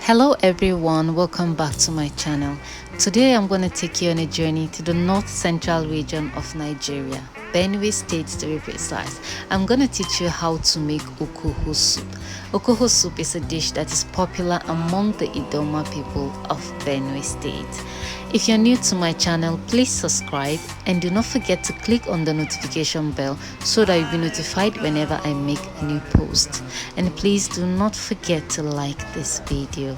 Hello everyone, welcome back to my channel. Today I'm going to take you on a journey to the north central region of Nigeria, Benue State to be precise. I'm going to teach you how to make Okoho soup. Okoho soup is a dish that is popular among the Idoma people of Benue State. If you're new to my channel, please subscribe and do not forget to click on the notification bell so that you'll be notified whenever I make a new post. And please do not forget to like this video.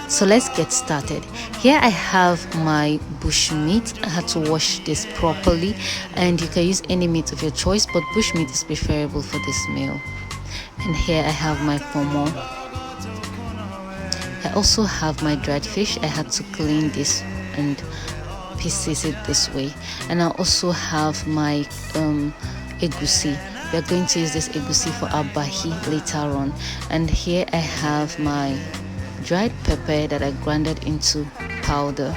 So let's get started. Here I have my bush meat. I had to wash this properly, and you can use any meat of your choice, but bush meat is preferable for this meal. And here I have my Ponmo. I also have my dried fish. I had to clean this and pieces it this way. And I also have my Egusi. We are going to use this Egusi for our bahi later on. And here I have my dried pepper that I grinded into powder.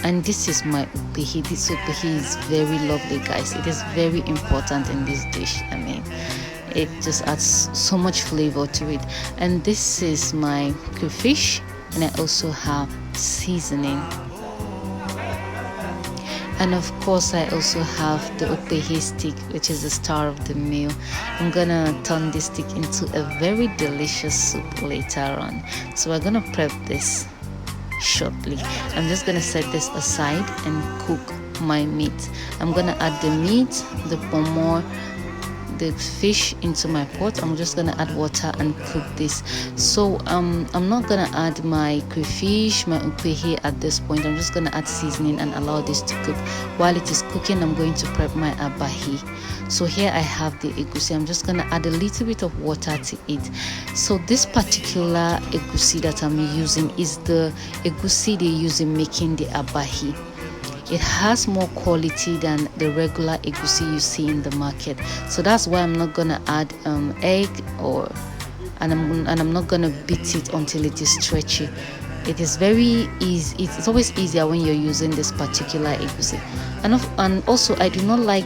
And this is my Opkehe. This Opkehe is very lovely, guys. It is very important in this dish. I mean, it just adds so much flavor to it. And this is my crayfish, and I also have seasoning. And of course I also have the Opkehe stick, which is the star of the meal. I'm gonna turn this stick into a very delicious soup later on. So we're gonna prep this shortly. I'm just gonna set this aside and cook my meat. I'm gonna add the meat, the Ponmo, the fish into my pot. I'm just gonna add water and cook this. So I'm not gonna add my crayfish, my Opkehe at this point. I'm just gonna add seasoning and allow this to cook. While it is cooking, I'm going to prep my abahi. So here I have the Egusi. I'm just gonna add a little bit of water to it. So this particular Egusi that I'm using is the Egusi they use in making the abahi. It has more quality than the regular Egusi you see in the market, so that's why I'm not gonna add egg and I'm not gonna beat it until it is stretchy. It is very easy. It's always easier when you're using this particular Egusi. And also I don't like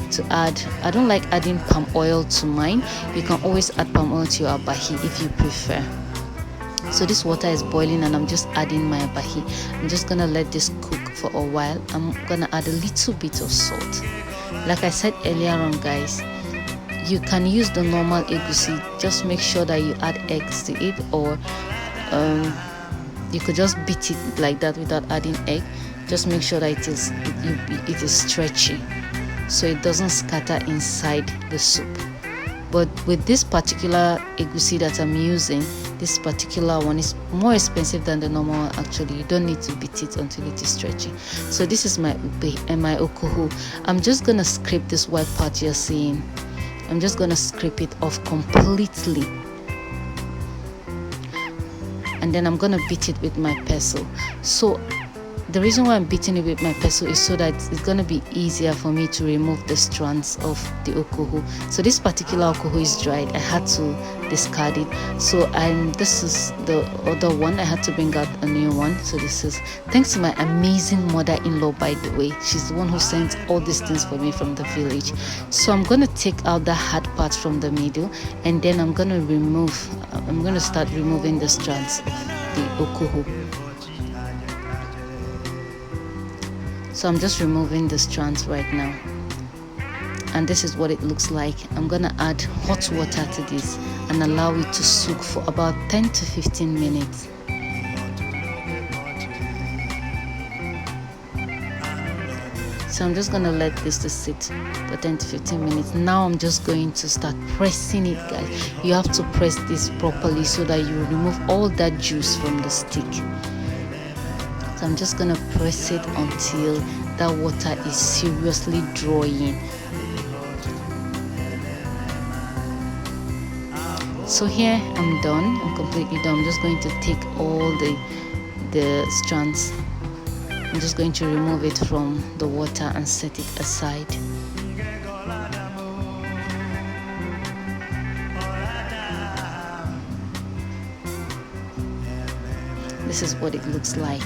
adding palm oil to mine. You can always add palm oil to your abahi if you prefer. So this water is boiling and I'm just adding my abahi. I'm just gonna let this cook for a while. I'm gonna add a little bit of salt. Like I said earlier on, guys, you can use the normal Egusi. Just make sure that you add eggs to it, or you could just beat it like that without adding egg. Just make sure that it is stretchy so it doesn't scatter inside the soup. But with this particular Egusi that I'm using, this particular one is more expensive than the normal one. Actually, you don't need to beat it until it is stretchy. So this is my Opkehe and my Okoho. I'm just gonna scrape this white part you're seeing. I'm just gonna scrape it off completely, and then I'm gonna beat it with my pestle. So the reason why I'm beating it with my pestle is so that it's going to be easier for me to remove the strands of the Okoho. So this particular Okoho is dried. I had to discard it. So this is the other one. I had to bring out a new one. So this is thanks to my amazing mother-in-law, by the way. She's the one who sent all these things for me from the village. So I'm going to take out the hard part from the middle, and then I'm going to start removing the strands of the Okoho. So I'm just removing the strands right now, and this is what it looks like. I'm gonna add hot water to this and allow it to soak for about 10 to 15 minutes. So I'm just gonna let this to sit for 10 to 15 minutes. Now I'm just going to start pressing it, guys. You have to press this properly so that you remove all that juice from the stick. So I'm just gonna press it until that water is seriously drawing. So here I'm done. I'm completely done. I'm just going to take all the strands. I'm just going to remove it from the water and set it aside. This is what it looks like.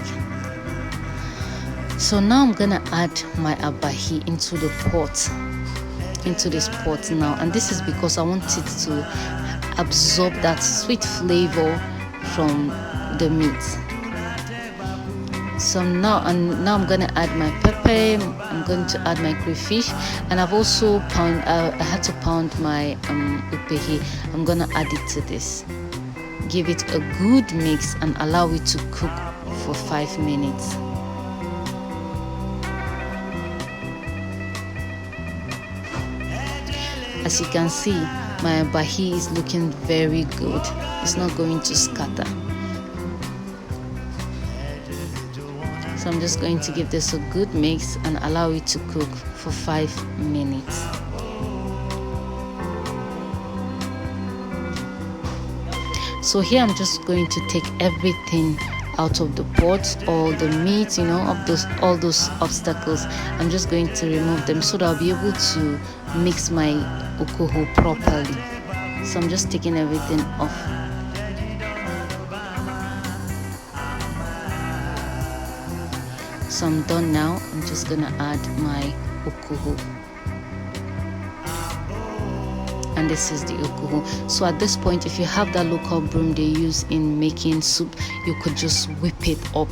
So now I'm gonna add my abahi into the pot, into this pot now, and this is because I want it to absorb that sweet flavor from the meat. So now I'm gonna add my pepper. I'm going to add my crayfish, and I've also I had to pound my Opkehe. I'm gonna add it to this. Give it a good mix and allow it to cook for 5 minutes. As you can see, my bahi is looking very good. It's not going to scatter. So I'm just going to give this a good mix and allow it to cook for 5 minutes. So here I'm just going to take everything out of the pot, all the meat, you know, all those obstacles. I'm just going to remove them so that I'll be able to mix my Okoho properly. So I'm just taking everything off. So I'm done now. I'm just gonna add my Okoho. And this is the Okoho. So at this point, if you have that local broom they use in making soup, you could just whip it, or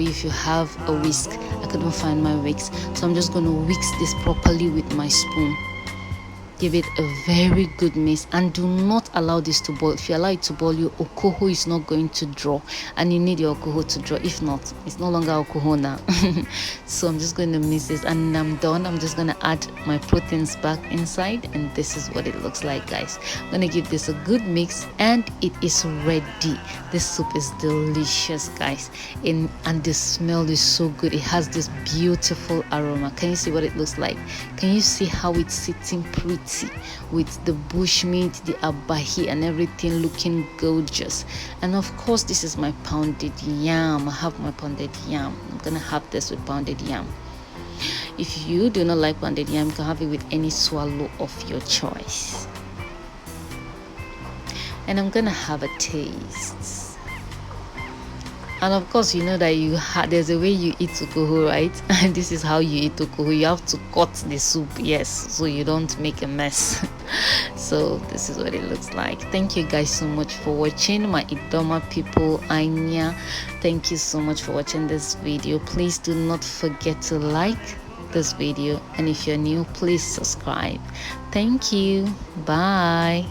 if you have a whisk. I couldn't find my whisk, so I'm just going to whisk this properly with my spoon. Give it a very good mix and do not allow this to boil. If you allow it to boil, your Okoho is not going to draw, and you need your Okoho to draw. If not, it's no longer Okoho now. So I'm just going to mix this, and I'm done. I'm just going to add my proteins back inside, and this is what it looks like, guys. I'm going to give this a good mix, and it is ready. This soup is delicious, guys, and the smell is so good. It has this beautiful aroma. Can you see what it looks like? Can you see how it's sitting pretty with the bushmeat, the abahi, and everything looking gorgeous? And of course, this is my pounded yam. I have my pounded yam. I'm gonna have this with pounded yam. If you do not like pounded yam, you can have it with any swallow of your choice. And I'm gonna have a taste. And of course, you know that there's a way you eat Okoho, right? And this is how you eat Okoho. You have to cut the soup, yes, so you don't make a mess. So this is what it looks like. Thank you guys so much for watching, my Idoma people. Anya, thank you so much for watching this video. Please do not forget to like this video, and if you're new, please subscribe. Thank you. Bye.